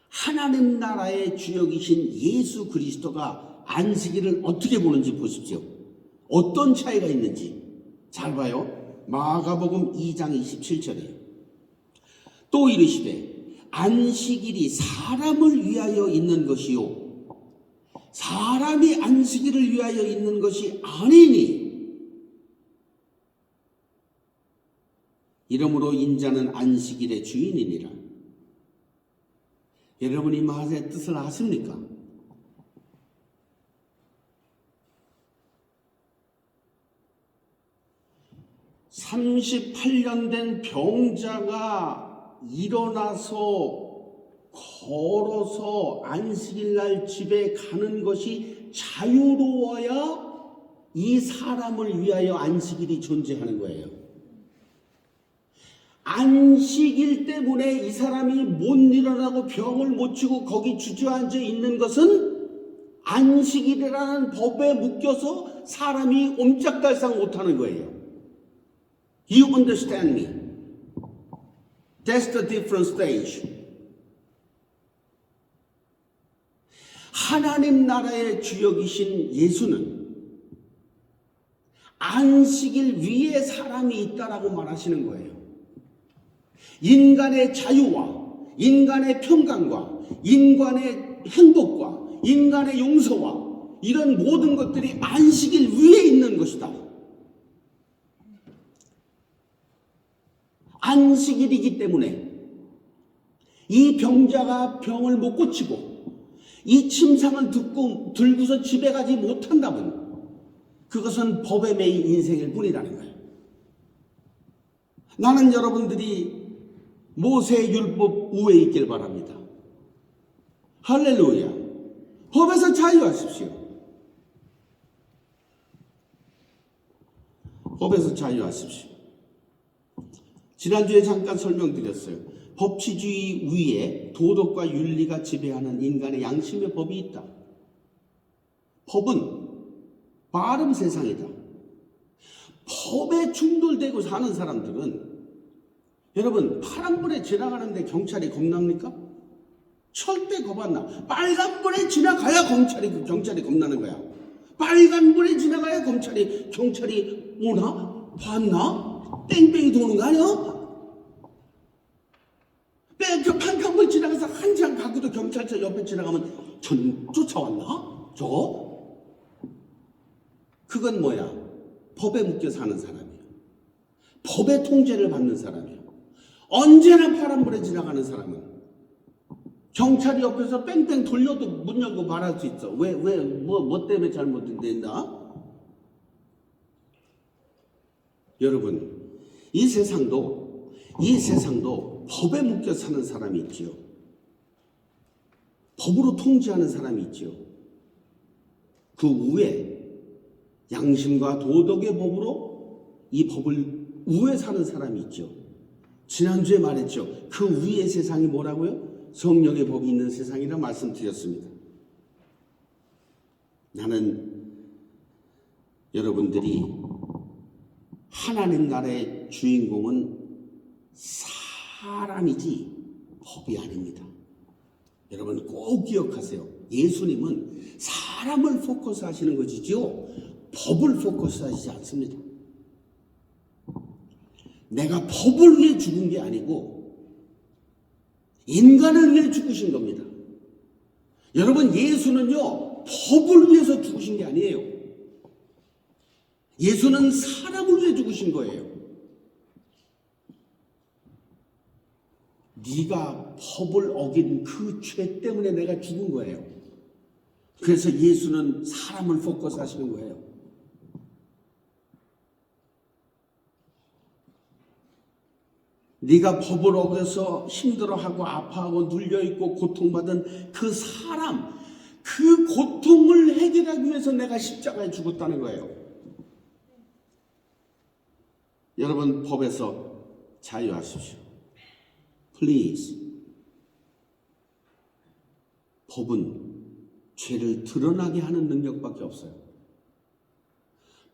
하나님 나라의 주역이신 예수 그리스도가 안식일을 어떻게 보는지 보십시오. 어떤 차이가 있는지 잘 봐요. 마가복음 2장 27절이에요. 또 이르시되 안식일이 사람을 위하여 있는 것이요 사람이 안식일을 위하여 있는 것이 아니니 이러므로 인자는 안식일의 주인이니라. 여러분이 말의 뜻을 아십니까? (38년) 된 병자가 일어나서 걸어서 안식일날 집에 가는 것이 자유로워야 이 사람을 위하여 안식일이 존재하는 거예요. 안식일 때문에 이 사람이 못 일어나고 병을 못 치고 거기 주저앉아 있는 것은 안식일이라는 법에 묶여서 사람이 옴짝달싹 못하는 거예요. You understand me? That's the different stage. 하나님 나라의 주역이신 예수는 안식일 위에 사람이 있다라고 말하시는 거예요. 인간의 자유와 인간의 평강과 인간의 행복과 인간의 용서와 이런 모든 것들이 안식일 위에 있는 것이다. 안식일이기 때문에 이 병자가 병을 못 고치고 이 침상을 들고서 집에 가지 못한다면 그것은 법에 매인 인생일 뿐이라는 거예요. 나는 여러분들이 모세의 율법 우에 있길 바랍니다. 할렐루야. 법에서 자유하십시오. 법에서 자유하십시오. 지난주에 잠깐 설명드렸어요. 법치주의 위에 도덕과 윤리가 지배하는 인간의 양심의 법이 있다. 법은 바른 세상이다. 법에 충돌되고 사는 사람들은 여러분 파란불에 지나가는데 경찰이 겁납니까? 절대 겁 안 나. 빨간불에 지나가야 경찰이 겁나는 거야. 빨간불에 지나가야 경찰이 오나? 봤나? 뺑뺑이 도는 거 아니야? 빨간불 지나가서 한참 가고도 경찰차 옆에 지나가면 전 쫓아왔나? 저거? 그건 뭐야? 법에 묶여 사는 사람이야. 법의 통제를 받는 사람이야. 언제나 파란불에 지나가는 사람은 경찰이 옆에서 뺑뺑 돌려도 문 열고 말할 수 있어. 뭐 때문에 잘못된다? 여러분, 이 세상도 법에 묶여 사는 사람이 있지요. 법으로 통제하는 사람이 있지요. 그 위에 양심과 도덕의 법으로 이 법을 위에 사는 사람이 있죠. 지난주에 말했죠. 그 위의 세상이 뭐라고요? 성령의 법이 있는 세상이라 말씀드렸습니다. 나는 여러분들이 하나님 나라의 주인공은 사람이지 법이 아닙니다. 여러분 꼭 기억하세요. 예수님은 사람을 포커스 하시는 것이지요. 법을 포커스 하시지 않습니다. 내가 법을 위해 죽은 게 아니고 인간을 위해 죽으신 겁니다. 여러분 예수는요 법을 위해서 죽으신 게 아니에요. 예수는 사람을 위해 죽으신 거예요. 네가 법을 어긴 그 죄 때문에 내가 죽은 거예요. 그래서 예수는 사람을 포커스 하시는 거예요. 네가 법을 어겨서 힘들어하고 아파하고 눌려있고 고통받은 그 사람, 그 고통을 해결하기 위해서 내가 십자가에 죽었다는 거예요. 여러분 법에서 자유하십시오. Please. 법은 죄를 드러나게 하는 능력밖에 없어요.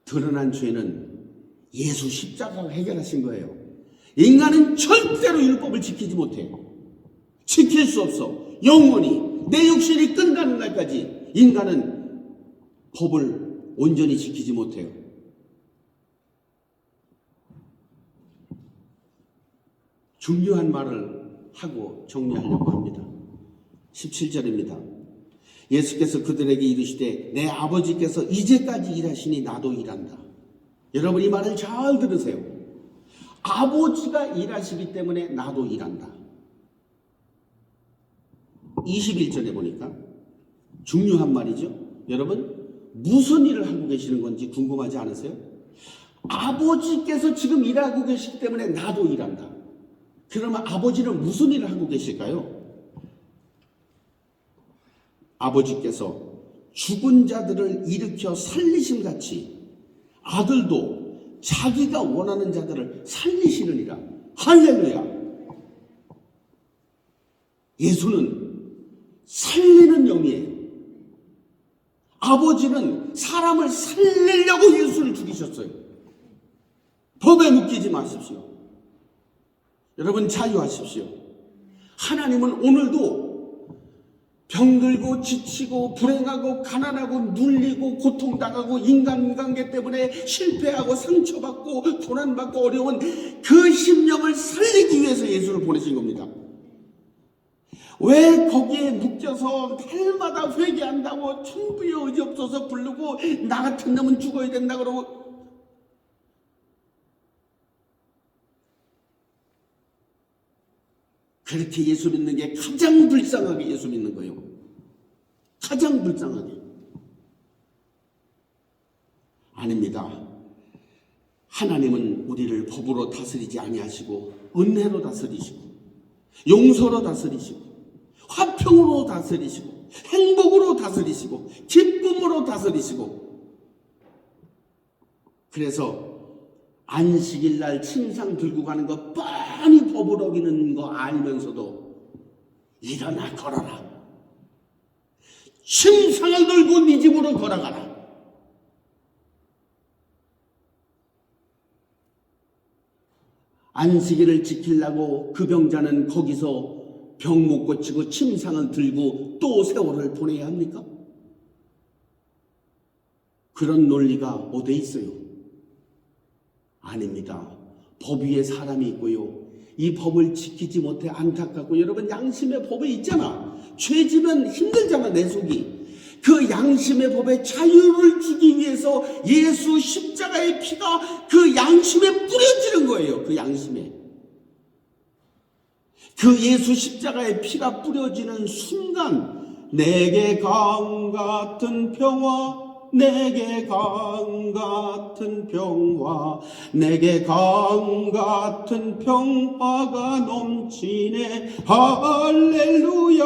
드러난 죄는 예수 십자가가 해결하신 거예요. 인간은 절대로 율법을 지키지 못해. 지킬 수 없어. 영원히 내 육신이 끝나는 날까지 인간은 법을 온전히 지키지 못해요. 중요한 말을 하고 정리하려고 합니다. 17절입니다. 예수께서 그들에게 이르시되 내 아버지께서 이제까지 일하시니 나도 일한다. 여러분 이 말을 잘 들으세요. 아버지가 일하시기 때문에 나도 일한다. 21절에 보니까 중요한 말이죠. 여러분 무슨 일을 하고 계시는 건지 궁금하지 않으세요? 아버지께서 지금 일하고 계시기 때문에 나도 일한다. 그러면 아버지는 무슨 일을 하고 계실까요? 아버지께서 죽은 자들을 일으켜 살리심같이 아들도 자기가 원하는 자들을 살리시느니라. 할렐루야. 예수는 살리는 영이에요. 아버지는 사람을 살리려고 예수를 죽이셨어요. 법에 묶이지 마십시오. 여러분 자유하십시오. 하나님은 오늘도 병들고 지치고 불행하고 가난하고 눌리고 고통당하고 인간관계 때문에 실패하고 상처받고 고난받고 어려운 그 심령을 살리기 위해서 예수를 보내신 겁니다. 왜 거기에 묶여서 날마다 회개한다고 천부의 의지 없어서 부르고 나 같은 놈은 죽어야 된다 그러고 그렇게 예수 믿는 게 가장 불쌍하게 예수 믿는 거예요. 가장 불쌍하게. 아닙니다. 하나님은 우리를 법으로 다스리지 아니하시고 은혜로 다스리시고 용서로 다스리시고 화평으로 다스리시고 행복으로 다스리시고 기쁨으로 다스리시고 그래서 안식일 날 침상 들고 가는 거 뻔히 법을 어기는 거 알면서도 일어나 걸어라. 침상을 들고 네 집으로 걸어가라. 안식일을 지키려고 그 병자는 거기서 병 못 고치고 침상을 들고 또 세월을 보내야 합니까? 그런 논리가 어디에 있어요? 아닙니다. 법 위에 사람이 있고요. 이 법을 지키지 못해 안타깝고 여러분 양심의 법에 있잖아. 죄지면 힘들잖아 내 속이. 그 양심의 법에 자유를 주기 위해서 예수 십자가의 피가 그 양심에 뿌려지는 거예요. 그 양심에. 그 예수 십자가의 피가 뿌려지는 순간 내게 강 같은 평화 내게 강 같은 평화 내게 강 같은 평화가 넘치네. 할렐루야.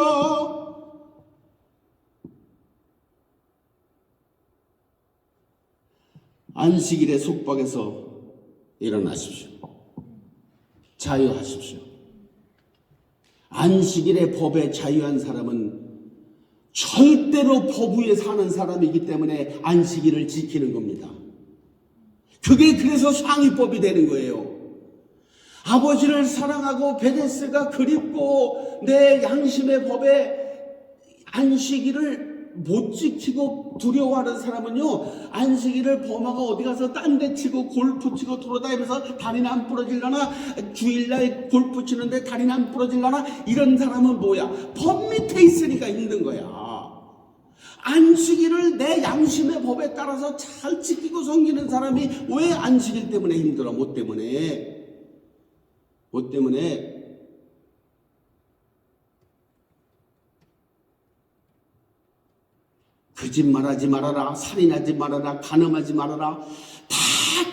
안식일의 속박에서 일어나십시오. 자유하십시오. 안식일의 법에 자유한 사람은 절대로 법 위에 사는 사람이기 때문에 안식일을 지키는 겁니다. 그게 그래서 상위법이 되는 거예요. 아버지를 사랑하고 베데스가 그립고 내 양심의 법에 안식일을 못 지키고 두려워하는 사람은요, 안식일을 범하고 어디 가서 딴 데 치고 골프 치고 돌아다니면서 다리는 안 부러질려나, 주일날 골프 치는데 다리는 안 부러질려나, 이런 사람은 뭐야? 법 밑에 있으니까 힘든 거야. 안식일을 내 양심의 법에 따라서 잘 지키고 섬기는 사람이 왜 안식일 때문에 힘들어? 뭐 때문에? 뭐 때문에? 거짓말하지 말아라, 살인하지 말아라, 간음하지 말아라. 다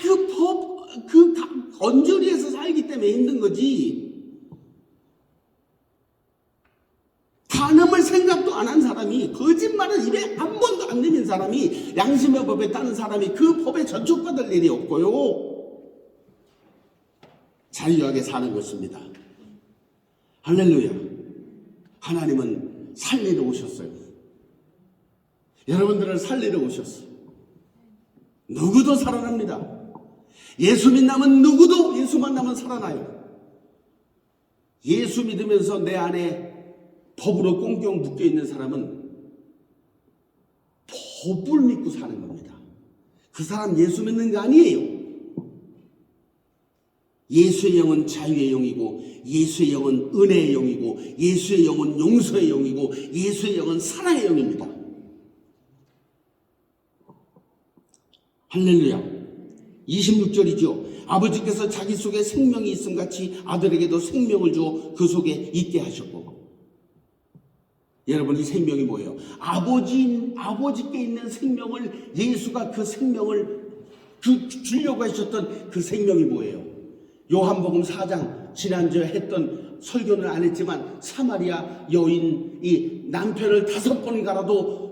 그 법, 그 언저리에서 살기 때문에 힘든 거지. 간음을 생각도 안 한 사람이, 거짓말을 입에 한 번도 안 내민 사람이, 양심의 법에 따른 사람이 그 법에 저촉받을 일이 없고요. 자유하게 사는 것입니다. 할렐루야. 하나님은 살리러 오셨어요. 여러분들을 살리러 오셨어. 누구도 살아납니다. 예수 믿나면 누구도 예수 만나면 살아나요. 예수 믿으면서 내 안에 법으로 꽁꽁 묶여있는 사람은 법을 믿고 사는 겁니다. 그 사람 예수 믿는 거 아니에요. 예수의 영은 자유의 영이고, 예수의 영은 은혜의 영이고, 예수의 영은 용서의 영이고, 예수의 영은 사랑의 영입니다. 할렐루야. 26절이죠. 아버지께서 자기 속에 생명이 있음같이 아들에게도 생명을 주어 그 속에 있게 하셨고. 여러분, 이 생명이 뭐예요? 아버지께 있는 생명을, 예수가 그 생명을 주려고 하셨던 그 생명이 뭐예요? 요한복음 4장, 지난주에 했던 설교는 안 했지만 사마리아 여인이 남편을 5번 갈아도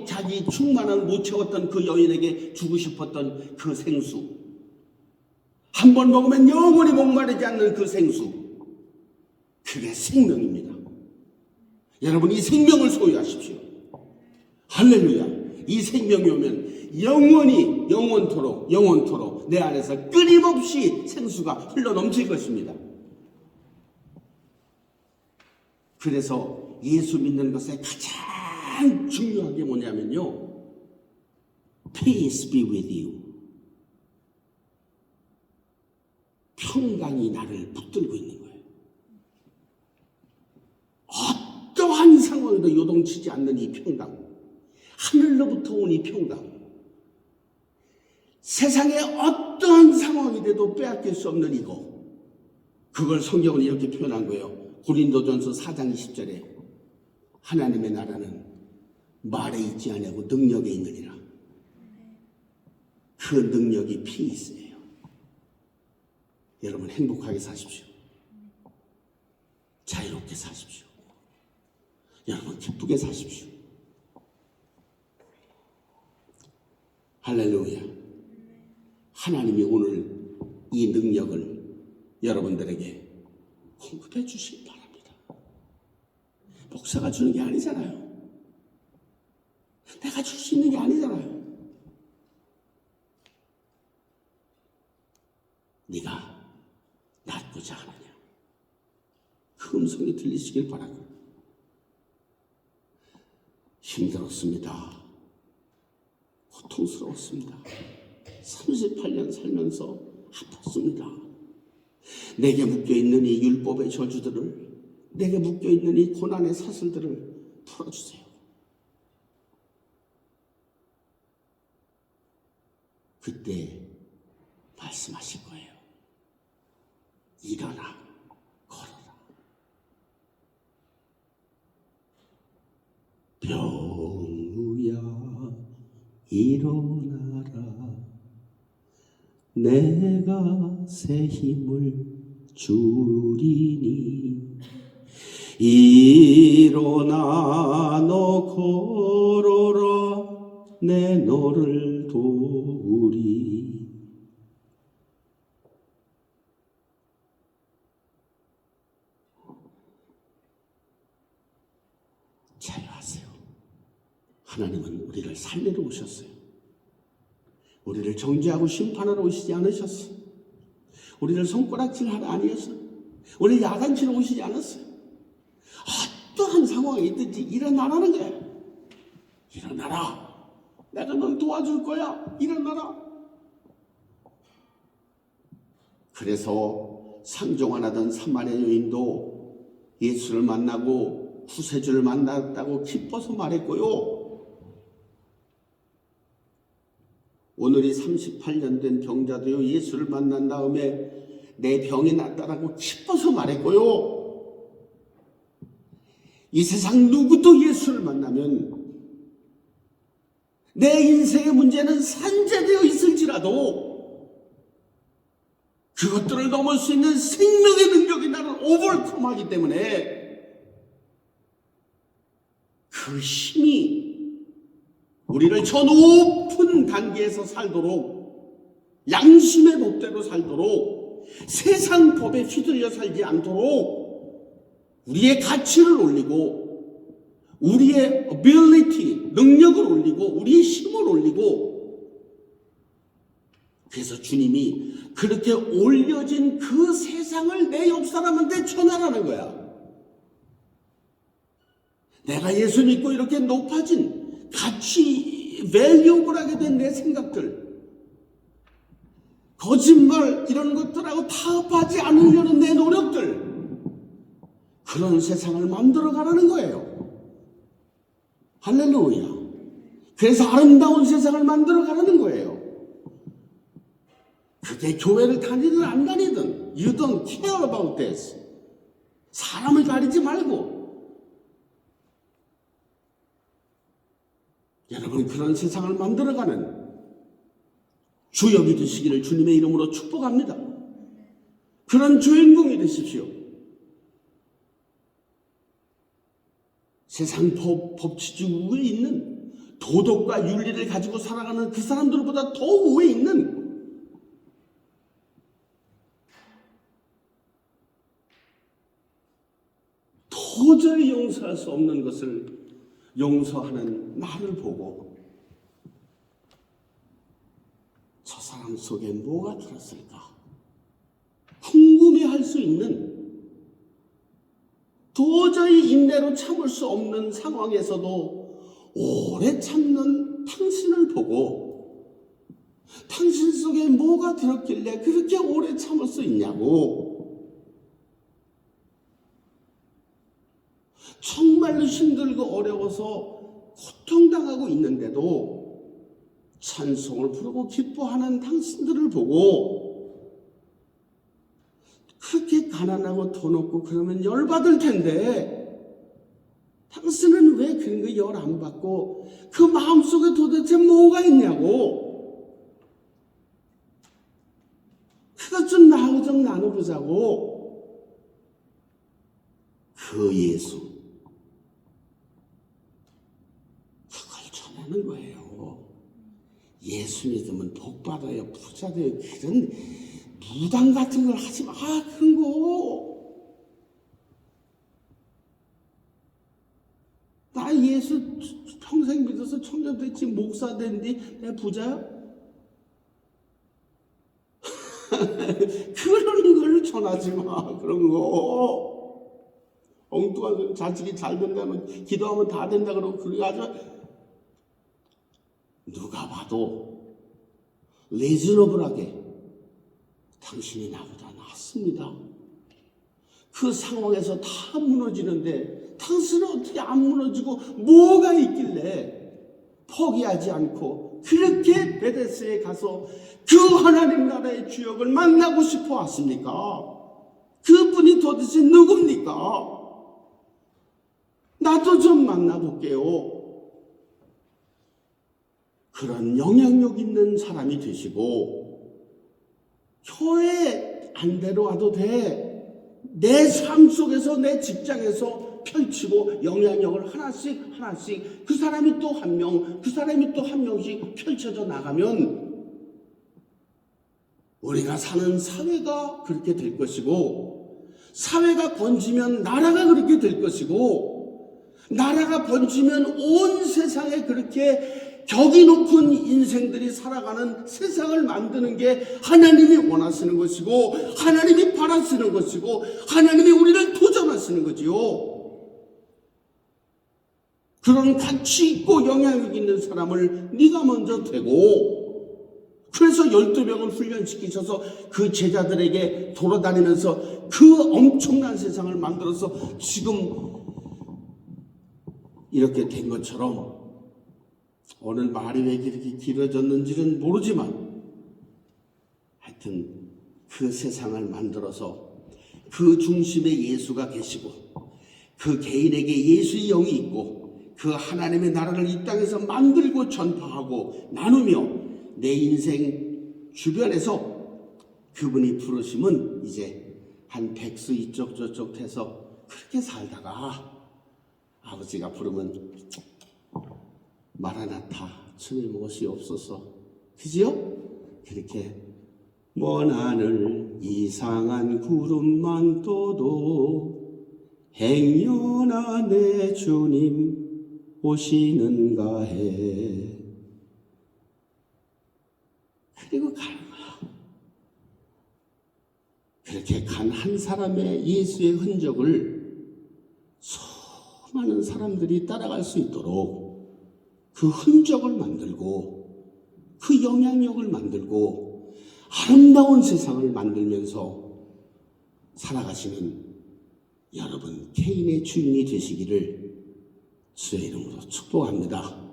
자기 충만을 못 채웠던 그 여인에게 주고 싶었던 그 생수, 한 번 먹으면 영원히 목마르지 않는 그 생수, 그게 생명입니다. 여러분, 이 생명을 소유하십시오. 할렐루야. 이 생명이 오면 영원히, 영원토록 내 안에서 끊임없이 생수가 흘러넘칠 것입니다. 그래서 예수 믿는 것의 가장 중요한 게 뭐냐면요, Peace be with you. 평강이 나를 붙들고 있는 거예요. 어떠한 상황에도 요동치지 않는 이 평강, 하늘로부터 온 이 평강, 세상의 어떠한 상황이 돼도 빼앗길 수 없는 이거, 그걸 성경은 이렇게 표현한 거예요. 고린도전서 4장 20절에 하나님의 나라는 말에 있지 아니하고 능력에 있느니라. 그 능력이 피스예요. 여러분, 행복하게 사십시오. 자유롭게 사십시오. 여러분, 기쁘게 사십시오. 할렐루야. 하나님이 오늘 이 능력을 여러분들에게 공급해 주시기 바랍니다. 목사가 주는 게 아니잖아요. 내가 줄 수 있는 게 아니잖아요. 네가 낫고자 하느냐, 그 음성이 들리시길 바라고. 힘들었습니다. 고통스러웠습니다. 38년 살면서 아팠습니다. 내게 묶여있는 이 율법의 저주들을, 내게 묶여있는 이 고난의 사슬들을 풀어주세요. 그때 말씀하실 거예요. 일어나, 걸어라. 병우야, 일어나라. 내가 새 힘을 주리니. 일어나, 너 걸어라. 내 너를 도우리. 자유하세요. 하나님은 우리를 살리러 오셨어요. 우리를 정죄하고 심판하러 오시지 않으셨어요. 우리를 손가락질하러 아니었어요. 우리를 야단치러 오시지 않았어요. 어떠한 상황이 있든지 일어나라는 거예요. 일어나라. 내가 널 도와줄 거야. 일어나라. 그래서 상종하던 사마리아 여인도 예수를 만나고 구세주를 만났다고 기뻐서 말했고요. 오늘이 38년 된 병자도요, 예수를 만난 다음에 내 병이 낫다라고 기뻐서 말했고요. 이 세상 누구도 예수를 만나면 내 인생의 문제는 산재되어 있을지라도 그것들을 넘을 수 있는 생명의 능력이 나를 오버컴하기 때문에 그 힘이 우리를 저 높은 단계에서 살도록, 양심의 법대로 살도록, 세상 법에 휘둘려 살지 않도록 우리의 가치를 올리고, 우리의 ability, 능력을 올리고, 우리의 힘을 올리고, 그래서 주님이 그렇게 올려진 그 세상을 내 옆 사람한테 전하라는 거야. 내가 예수 믿고 이렇게 높아진 가치, 밸류업을 하게 된 내 생각들, 거짓말 이런 것들하고 타협하지 않으려는 내 노력들, 그런 세상을 만들어 가라는 거예요. 할렐루야. 그래서 아름다운 세상을 만들어 가라는 거예요. 그게 교회를 다니든 안 다니든 You don't care about this. 사람을 가리지 말고 여러분 그런 세상을 만들어가는 주역이 되시기를 주님의 이름으로 축복합니다. 그런 주인공이 되십시오. 세상 법치주 위에 있는 도덕과 윤리를 가지고 살아가는 그 사람들보다 더 위에 있는 도저히 용서할 수 없는 것을 용서하는 나를 보고 저 사람 속에 뭐가 들었을까 궁금해할 수 있는, 도저히 인내로 참을 수 없는 상황에서도 오래 참는 당신을 보고 당신 속에 뭐가 들었길래 그렇게 오래 참을 수 있냐고, 정말로 힘들고 어려워서 고통당하고 있는데도 찬송을 부르고 기뻐하는 당신들을 보고 그렇게 가난하고 돈 없고 그러면 열받을 텐데 당신은 왜 그런 거 열 안 받고 그 마음속에 도대체 뭐가 있냐고, 그것 좀 나눠보자고. 그 예수, 그걸 전하는 거예요. 예수 믿으면 복 받아요, 부자 돼요, 그런 무당 같은 걸 하지 마. 그런 거. 나 예수 평생 믿어서 청년 됐지 목사 된 뒤 내 부자야? 그런 걸 전하지 마. 그런 거. 엉뚱한 자식이 잘 된다면 기도하면 다 된다 그러고 그러게 하지 마. 누가 봐도 리즈너블하게 당신이 나보다 낫습니다. 그 상황에서 다 무너지는데 당신은 어떻게 안 무너지고 뭐가 있길래 포기하지 않고 그렇게 베데스에 가서 그 하나님 나라의 주역을 만나고 싶어 왔습니까? 그분이 도대체 누굽니까? 나도 좀 만나볼게요. 그런 영향력 있는 사람이 되시고 교회 안 데려와도 돼. 내 삶 속에서 내 직장에서 펼치고 영향력을 하나씩 그 사람이 또 한 명, 그 사람이 또 한 명씩 펼쳐져 나가면 우리가 사는 사회가 그렇게 될 것이고, 사회가 번지면 나라가 그렇게 될 것이고, 나라가 번지면 온 세상에 그렇게 격이 높은 인생들이 살아가는 세상을 만드는 게 하나님이 원하시는 것이고 하나님이 바라시는 것이고 하나님이 우리를 도전하시는 거지요. 그런 가치 있고 영향력 있는 사람을 네가 먼저 되고, 그래서 12명을 훈련시키셔서 그 제자들에게 돌아다니면서 그 엄청난 세상을 만들어서 지금 이렇게 된 것처럼, 오늘 말이 왜 이렇게 길어졌는지는 모르지만 하여튼 그 세상을 만들어서 그 중심에 예수가 계시고 그 개인에게 예수의 영이 있고 그 하나님의 나라를 이 땅에서 만들고 전파하고 나누며 내 인생 주변에서 그분이 부르시면 이제 한 백수 이쪽 저쪽 해서 그렇게 살다가 아버지가 부르면 마라나타 주님 오시옵소서, 그지요? 그렇게 먼 하늘 이상한 구름만 떠도 행여나 내 주님 오시는가 해. 그리고 가는 거야. 그렇게 간 한 사람의 예수의 흔적을 수많은 사람들이 따라갈 수 있도록 그 흔적을 만들고 그 영향력을 만들고 아름다운 세상을 만들면서 살아가시는 여러분 개인의 주인이 되시기를 주의 이름으로 축복합니다.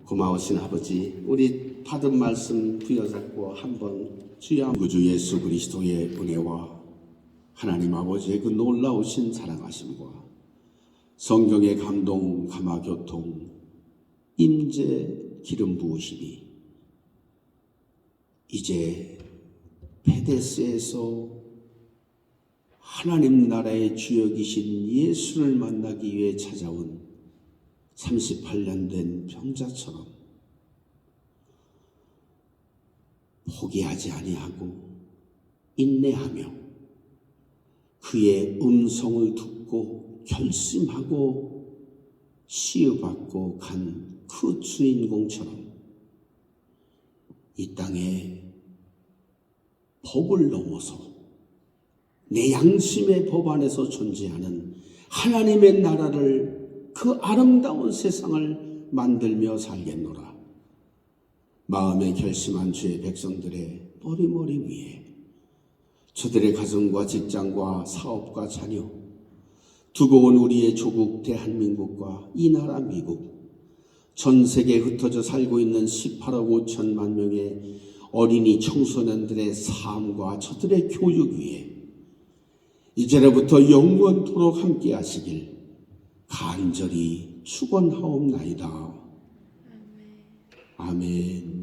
고마우신 아버지, 우리 받은 말씀 부여잡고 한번 주여 구주 예수 그리스도의 은혜와 하나님 아버지의 그 놀라우신 사랑하심과 성경의 감동, 감화교통, 임재, 기름 부으심이 이제 베데스에서 하나님 나라의 주역이신 예수를 만나기 위해 찾아온 38년 된 병자처럼 포기하지 아니하고 인내하며 그의 음성을 듣고 결심하고 치유받고 간 그 주인공처럼 이 땅에 법을 넘어서 내 양심의 법 안에서 존재하는 하나님의 나라를 그 아름다운 세상을 만들며 살겠노라. 마음에 결심한 주의 백성들의 머리머리 위에 저들의 가정과 직장과 사업과 자녀, 두고 온 우리의 조국 대한민국과 이 나라 미국, 전 세계에 흩어져 살고 있는 18억 5천만 명의 어린이 청소년들의 삶과 저들의 교육 위에 이제로부터 영원토록 함께 하시길 간절히 축원하옵나이다. 아멘.